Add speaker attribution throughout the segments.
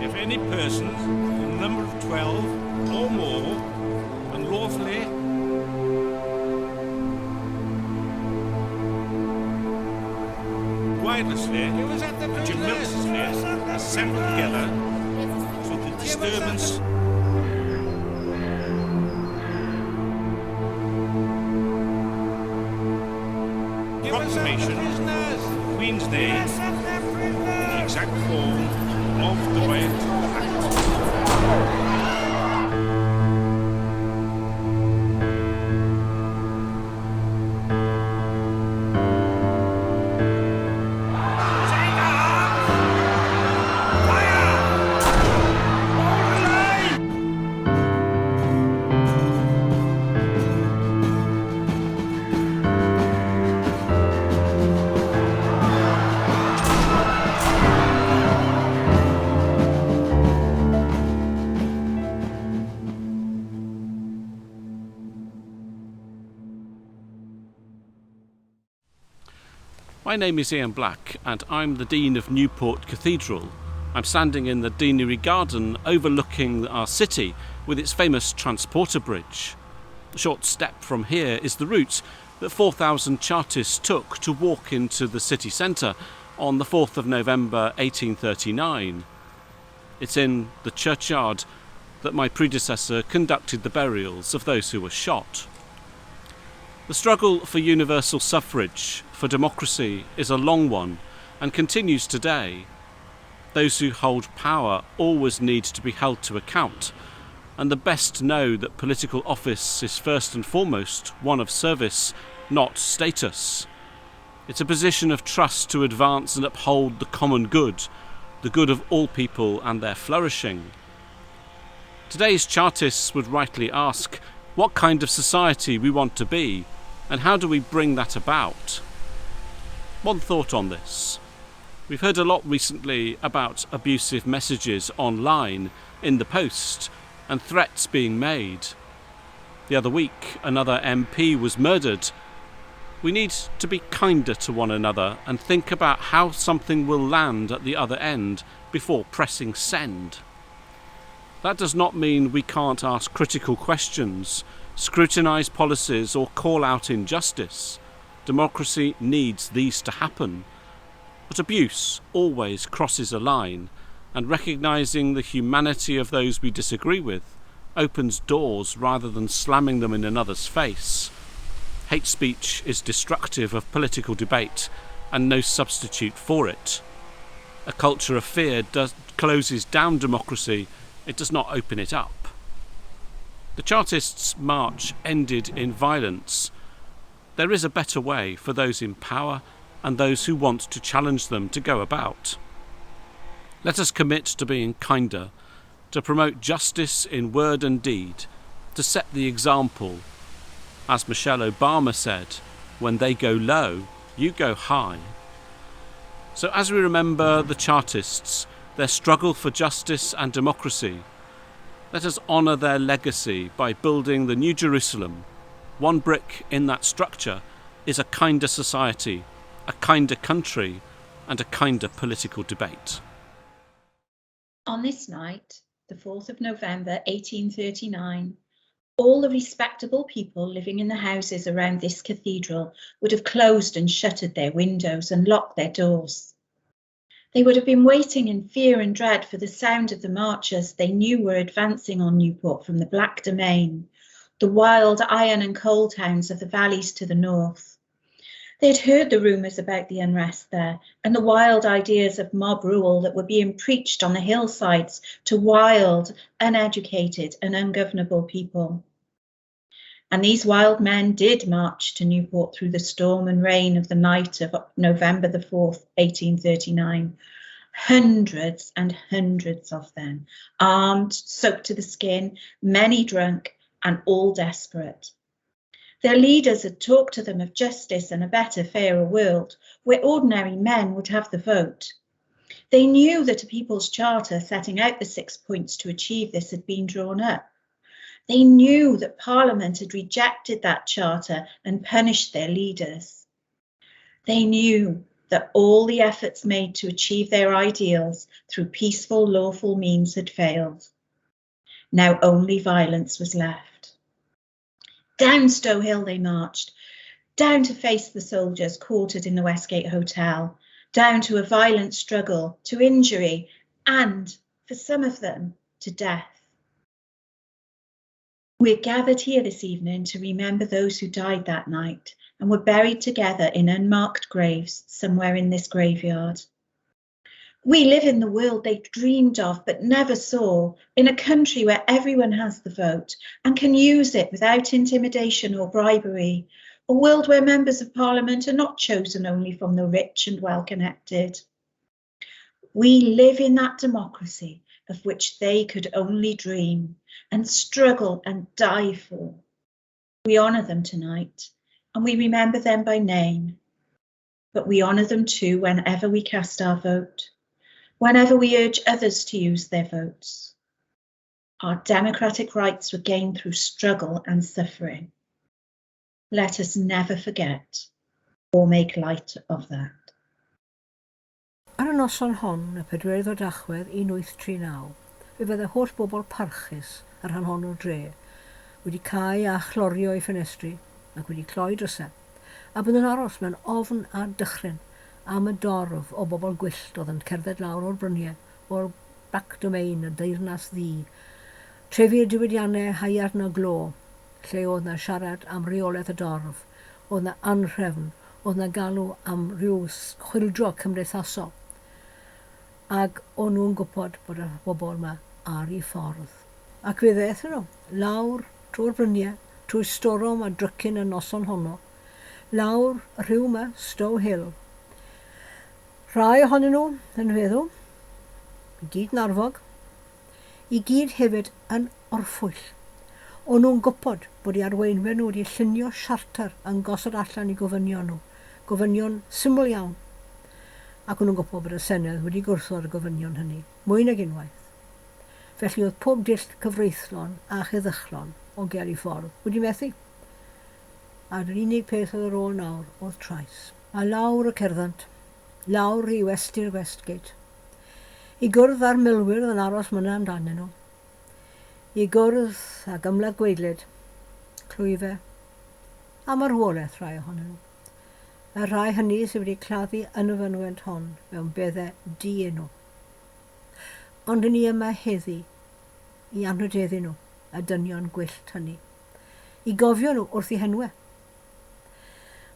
Speaker 1: If any person, in the number of 12 or more, unlawfully wirelessly and tumultuously assembled together to the disturbance proclamation of the Queen's name, the exact form of the riot act.
Speaker 2: My name is Ian Black and I'm the Dean of Newport Cathedral. I'm standing in the Deanery Garden overlooking our city with its famous transporter bridge. A short step from here is the route that 4,000 Chartists took to walk into the city centre on the 4th of November 1839. It's in the churchyard that my predecessor conducted the burials of those who were shot. The struggle for universal suffrage, for democracy, is a long one and continues today. Those who hold power always need to be held to account, and the best know that political office is first and foremost one of service, not status. It's a position of trust to advance and uphold the common good, the good of all people and their flourishing. Today's Chartists would rightly ask what kind of society we want to be, and how do we bring that about? One thought on this. We've heard a lot recently about abusive messages online, in the post, and threats being made. The other week, another MP was murdered. We need to be kinder to one another and think about how something will land at the other end before pressing send. That does not mean we can't ask critical questions, scrutinise policies or call out injustice. Democracy needs these to happen. But abuse always crosses a line, and recognising the humanity of those we disagree with opens doors rather than slamming them in another's face. Hate speech is destructive of political debate and no substitute for it. A culture of fear closes down democracy, it does not open it up. The Chartists' march ended in violence. There is a better way for those in power and those who want to challenge them to go about. Let us commit to being kinder, to promote justice in word and deed, to set the example. As Michelle Obama said, when they go low, you go high. So as we remember the Chartists, their struggle for justice and democracy, let us honour their legacy by building the New Jerusalem. One brick in that structure is a kinder society, a kinder country, and a kinder political debate.
Speaker 3: On this night, the 4th of November 1839, all the respectable people living in the houses around this cathedral would have closed and shuttered their windows and locked their doors. They would have been waiting in fear and dread for the sound of the marchers they knew were advancing on Newport from the Black Domain, the wild iron and coal towns of the valleys to the north. They had heard the rumours about the unrest there and the wild ideas of mob rule that were being preached on the hillsides to wild, uneducated and ungovernable people. And these wild men did march to Newport through the storm and rain of the night of November the 4th, 1839. Hundreds and hundreds of them, armed, soaked to the skin, many drunk, and all desperate. Their leaders had talked to them of justice and a better, fairer world, where ordinary men would have the vote. They knew that a People's Charter setting out the 6 points to achieve this had been drawn up. They knew that Parliament had rejected that charter and punished their leaders. They knew that all the efforts made to achieve their ideals through peaceful, lawful means had failed. Now only violence was left. Down Stow Hill they marched, down to face the soldiers quartered in the Westgate Hotel, down to a violent struggle, to injury, and, for some of them, to death. We're gathered here this evening to remember those who died that night and were buried together in unmarked graves somewhere in this graveyard. We live in the world they dreamed of but never saw, in a country where everyone has the vote and can use it without intimidation or bribery, a world where members of Parliament are not chosen only from the rich and well-connected. We live in that democracy of which they could only dream and struggle and die for. We honour them tonight, and we remember them by name. But we honour them too whenever we cast our vote, whenever we urge others to use their votes. Our democratic rights were gained through struggle and suffering. Let us never forget or make light of that.
Speaker 4: Ar y noson hon, y 4 o Dachwedd 1839, fe fydde holl bobl parchus ar rhan hon o'r dre wedi cael a chlorio i ffenestri ac wedi cloi drysau, a bydd yn aros mewn ofn a dychryn am y dorf o bobl gwyllt oedd yn cerdded lawr o'r bryniau o'r bac domain y deyrnas ddi, trefi diwydiannau haiad na glo, lle oedd na siarad am reolaeth y dorf, oedd na anhrefn, oedd na galw am rhyw chwildro cymdeithasol, ac o'n nhw'n gwybod bod y bobl yma ar ei ffordd. Ac fe ddeithon nhw lawr trwy'r bryniau, trwy storom a drycyn y noson honno, lawr rhyw yma, Stow Hill. Rhai ohonyn nhw yn feddwl, i gyd yn arfog, i gyd hefyd yn orffwyll. O'n nhw'n gwybod bod ei arweinwyr nhw wedi llunio siarter yn gosod allan i gofynion nhw, gofynion syml iawn. Ac o'n nhw'n gwybod bod y Senedd wedi gwrthod y gofynion hynny, mwy nag unwaith. Felly oedd pob dull cyfreithlon a cheddychlon o ger i ffordd wedi methu. A'r unig peth oedd ar ôl nawr oedd trais. A lawr y cerddant, lawr i westy'r Westgate, i gwrdd â'r milwyr yn aros myna amdanyn nhw, i gwrdd ag ymladd gweidlyd, clwyfau, a marwolaeth rhai ohonyn nhw. Y rhai hynny sydd wedi claddu yn y fynwent hon mewn beddau di-enw. Ond ni yma heddi i anrhydeddu nhw, y dynion gwyllt hynny, i gofio nhw wrth eu henwau.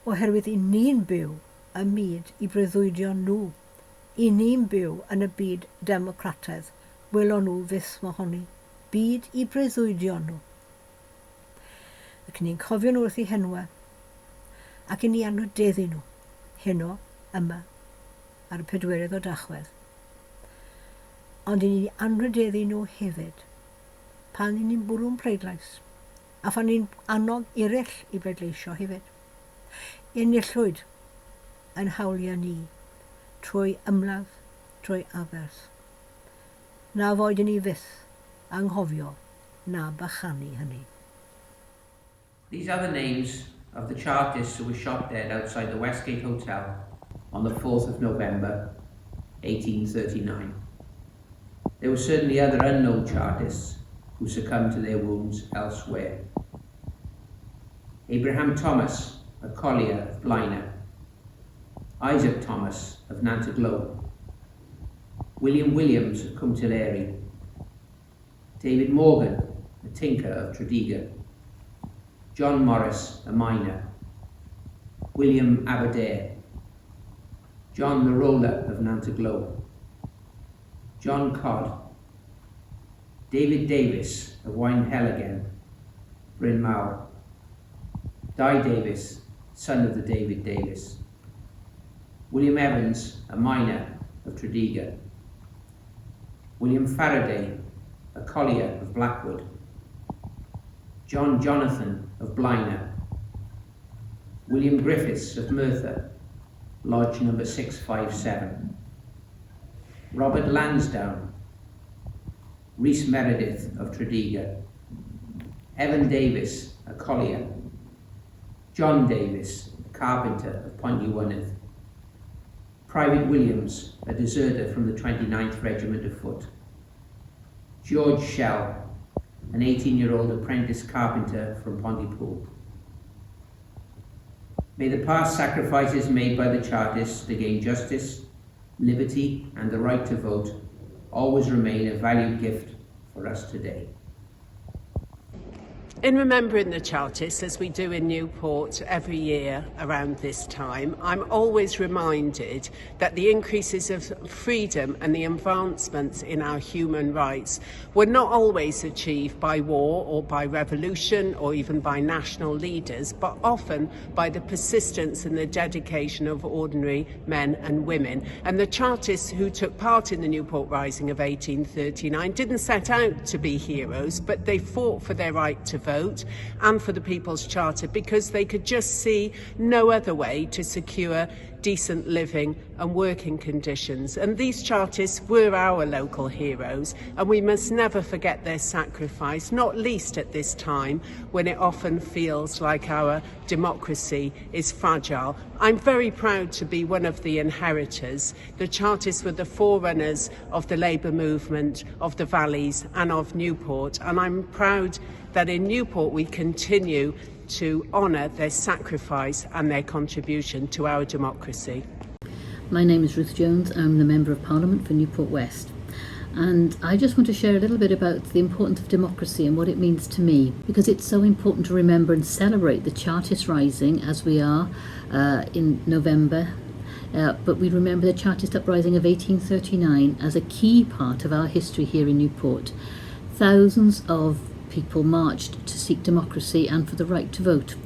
Speaker 4: Oherwydd i ni'n byw y myd i breuddwydio nhw, i ni'n byw yn y byd democrataidd, welon nhw fyth mohoni, byd i breuddwydio nhw. Ac ni'n cofio nhw wrth eu henwau, ac i ni anrhydeddu nhw, heno, yma, ar y 4 o Dachwedd. Ond i ni anrhydeddu nhw hefyd, pan ni'n bwrw'n pleidlais, a pan ni'n annog eraill i bleidleisio hefyd. Enillwyd yn hawliau ni, trwy ymladd, trwy aberth. Na foed i ni fyth anghofio na bychanu hynny.
Speaker 5: These are the names of the Chartists who were shot dead outside the Westgate Hotel on the 4th of November 1839. There were certainly other unknown Chartists who succumbed to their wounds elsewhere. Abraham Thomas, a collier of Blaenau, Isaac Thomas of Nantaglow, William Williams of Cwmtillery, David Morgan, a tinker of Tredegar, John Morris, a miner, William Aberdare, John the Roller of Nantaglow, John Codd, David Davis of Winehelligen, Bryn Mawr, Di Davis, son of the David Davis, William Evans, a miner of Tredegar, William Faraday, a collier of Blackwood, John Jonathan of Blaenau, William Griffiths of Merthyr, Lodge number 657, Robert Lansdowne, Rhys Meredith of Tredegar, Evan Davis, a collier, John Davis, a carpenter of Pont-y-Wynydd, Private Williams, a deserter from the 29th Regiment of Foot. George Shell, an 18-year-old apprentice carpenter from Pontypool. May the past sacrifices made by the Chartists to gain justice, liberty, and the right to vote always remain a valued gift for us today.
Speaker 6: In remembering the Chartists, as we do in Newport every year around this time, I'm always reminded that the increases of freedom and the advancements in our human rights were not always achieved by war or by revolution or even by national leaders, but often by the persistence and the dedication of ordinary men and women. And the Chartists who took part in the Newport Rising of 1839 didn't set out to be heroes, but they fought for their right to vote and for the People's Charter because they could just see no other way to secure decent living and working conditions. And these Chartists were our local heroes, and we must never forget their sacrifice, not least at this time when it often feels like our democracy is fragile. I'm very proud to be one of the inheritors. The Chartists were the forerunners of the labour movement, of the valleys and of Newport, and I'm proud that in Newport we continue to honour their sacrifice and their contribution to our democracy.
Speaker 7: My name is Ruth Jones. I'm the Member of Parliament for Newport West. And I just want to share a little bit about the importance of democracy and what it means to me, because it's so important to remember and celebrate the Chartist Rising as we are in November. But we remember the Chartist Uprising of 1839 as a key part of our history here in Newport. Thousands of people marched to seek democracy and for the right to vote.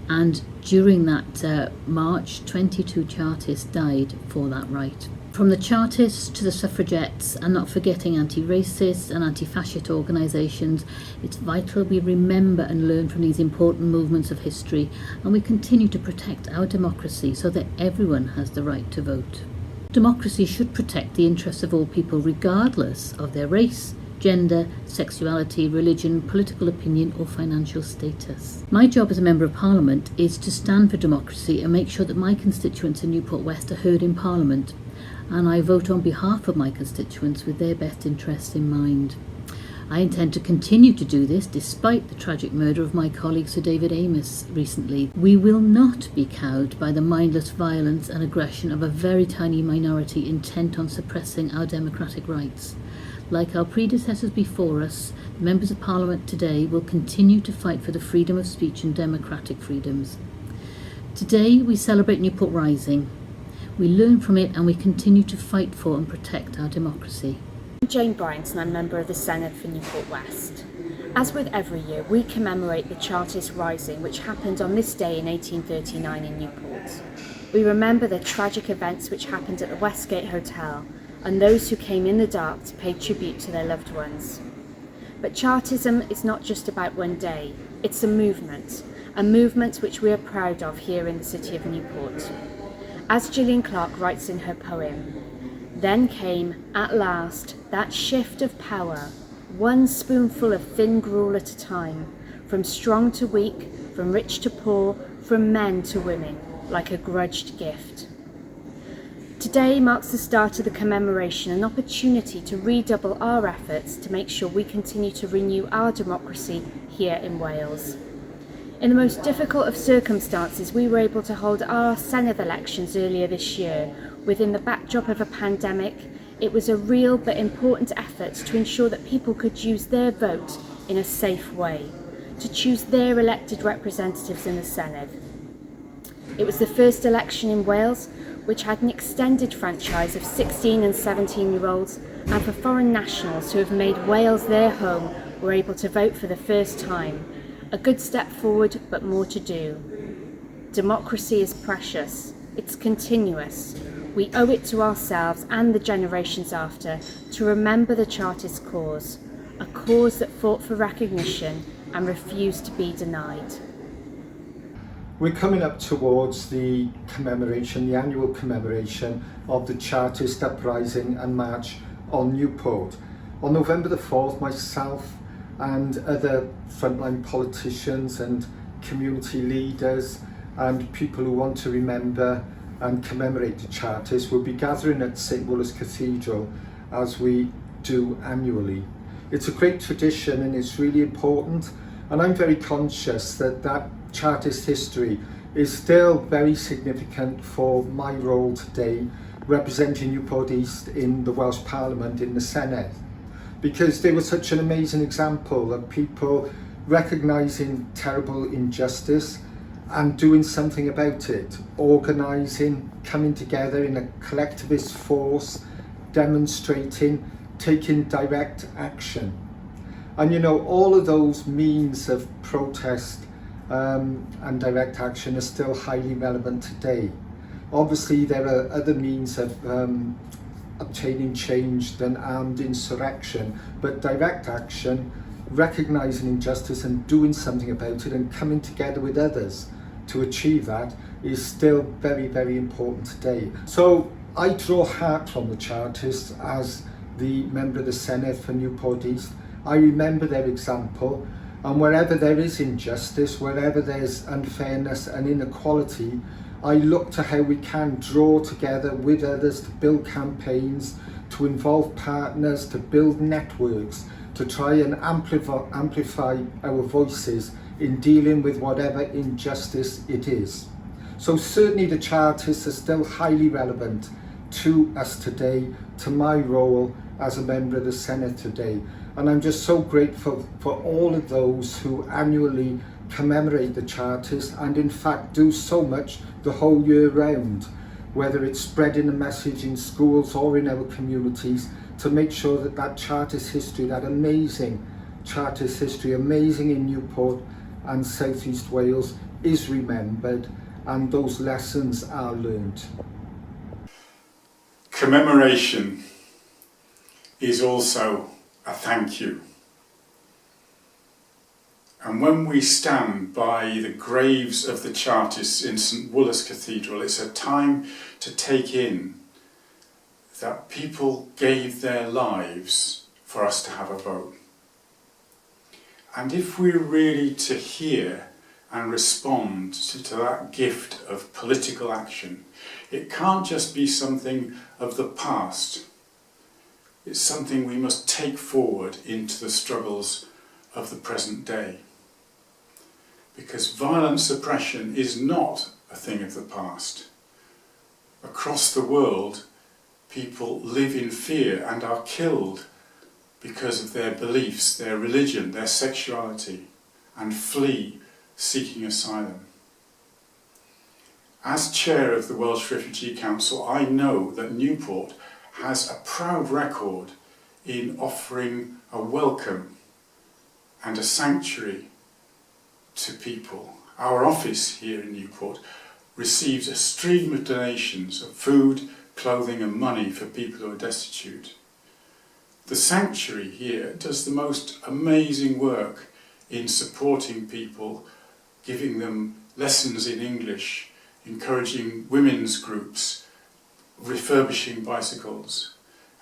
Speaker 7: And during that march, 22 Chartists died for that right. From the Chartists to the suffragettes, and not forgetting anti-racist and anti-fascist organisations, it's vital we remember and learn from these important movements of history, and we continue to protect our democracy so that everyone has the right to vote. Democracy should protect the interests of all people regardless of their race, gender, sexuality, religion, political opinion or financial status. My job as a Member of Parliament is to stand for democracy and make sure that my constituents in Newport West are heard in Parliament, and I vote on behalf of my constituents with their best interests in mind. I intend to continue to do this despite the tragic murder of my colleague Sir David Amos recently. We will not be cowed by the mindless violence and aggression of a very tiny minority intent on suppressing our democratic rights. Like our predecessors before us, the Members of Parliament today will continue to fight for the freedom of speech and democratic freedoms. Today we celebrate Newport Rising. We learn from it and we continue to fight for and protect our democracy.
Speaker 8: I'm Jane Bryant and I'm member of the Senate for Newport West. As with every year, we commemorate the Chartist Rising, which happened on this day in 1839 in Newport. We remember the tragic events which happened at the Westgate Hotel and those who came in the dark to pay tribute to their loved ones. But Chartism is not just about one day, it's a movement which we are proud of here in the city of Newport. As Gillian Clark writes in her poem, "Then came, at last, that shift of power, one spoonful of thin gruel at a time, from strong to weak, from rich to poor, from men to women, like a grudged gift." Today marks the start of the commemoration, an opportunity to redouble our efforts to make sure we continue to renew our democracy here in Wales. In the most difficult of circumstances, we were able to hold our Senedd elections earlier this year. Within the backdrop of a pandemic, it was a real but important effort to ensure that people could use their vote in a safe way, to choose their elected representatives in the Senedd. It was the first election in Wales which had an extended franchise of 16 and 17-year-olds, and for foreign nationals who have made Wales their home were able to vote for the first time. A good step forward, but more to do. Democracy is precious. It's continuous. We owe it to ourselves and the generations after to remember the Chartist cause, a cause that fought for recognition and refused to be denied.
Speaker 9: We're coming up towards the commemoration, the annual commemoration of the Chartist Uprising and March on Newport. On November the 4th, myself and other frontline politicians and community leaders and people who want to remember and commemorate the Chartists will be gathering at St Woolos Cathedral as we do annually. It's a great tradition and it's really important, and I'm very conscious that that Chartist history is still very significant for my role today representing Newport East in the Welsh Parliament in the Senedd, because they were such an amazing example of people recognising terrible injustice and doing something about it, organising, coming together in a collectivist force, demonstrating, taking direct action. And you know, all of those means of protest and direct action are still highly relevant today. Obviously there are other means of obtaining change than armed insurrection, but direct action, recognising injustice and doing something about it and coming together with others to achieve that is still very, very important today. So I draw heart from the Chartists as the member of the Senedd for Newport East. I remember their example, and wherever there is injustice, wherever there's unfairness and inequality, I look to how we can draw together with others to build campaigns, to involve partners, to build networks, to try and amplify our voices in dealing with whatever injustice it is. So certainly the Chartists are still highly relevant to us today, to my role as a member of the Senedd today. And I'm just so grateful for all of those who annually commemorate the Chartists and in fact do so much the whole year round, whether it's spreading the message in schools or in our communities to make sure that that Chartist history, that amazing Chartist history, amazing in Newport and South East Wales, is remembered and those lessons are learned.
Speaker 10: Commemoration is also a thank you. And when we stand by the graves of the Chartists in St Woolos Cathedral, it's a time to take in that people gave their lives for us to have a vote. And if we're really to hear and respond to that gift of political action, it can't just be something of the past. It's something we must take forward into the struggles of the present day. Because violent suppression is not a thing of the past. Across the world, people live in fear and are killed because of their beliefs, their religion, their sexuality, and flee seeking asylum. As chair of the Welsh Refugee Council, I know that Newport has a proud record in offering a welcome and a sanctuary to people. Our office here in Newport receives a stream of donations of food, clothing and money for people who are destitute. The sanctuary here does the most amazing work in supporting people, giving them lessons in English, encouraging women's groups, refurbishing bicycles,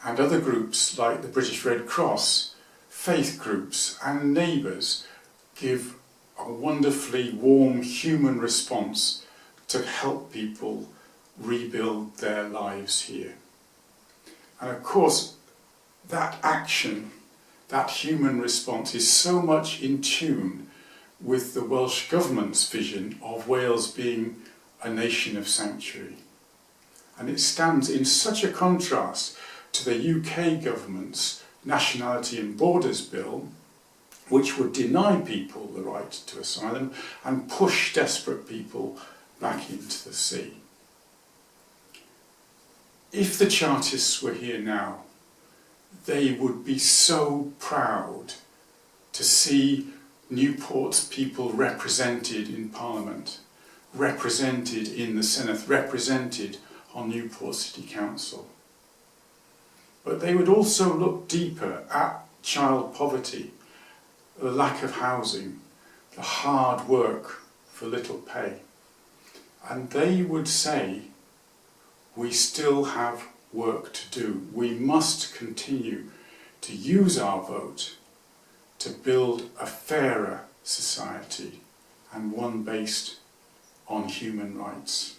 Speaker 10: and other groups like the British Red Cross, faith groups and neighbours give a wonderfully warm human response to help people rebuild their lives here. And of course, that action, that human response is so much in tune with the Welsh Government's vision of Wales being a nation of sanctuary. And it stands in such a contrast to the UK Government's Nationality and Borders Bill, which would deny people the right to asylum and push desperate people back into the sea. If the Chartists were here now, they would be so proud to see Newport's people represented in Parliament, represented in the Senedd, represented on Newport City Council. But they would also look deeper at child poverty, the lack of housing, the hard work for little pay. And they would say, we still have work to do. We must continue to use our vote to build a fairer society and one based on human rights.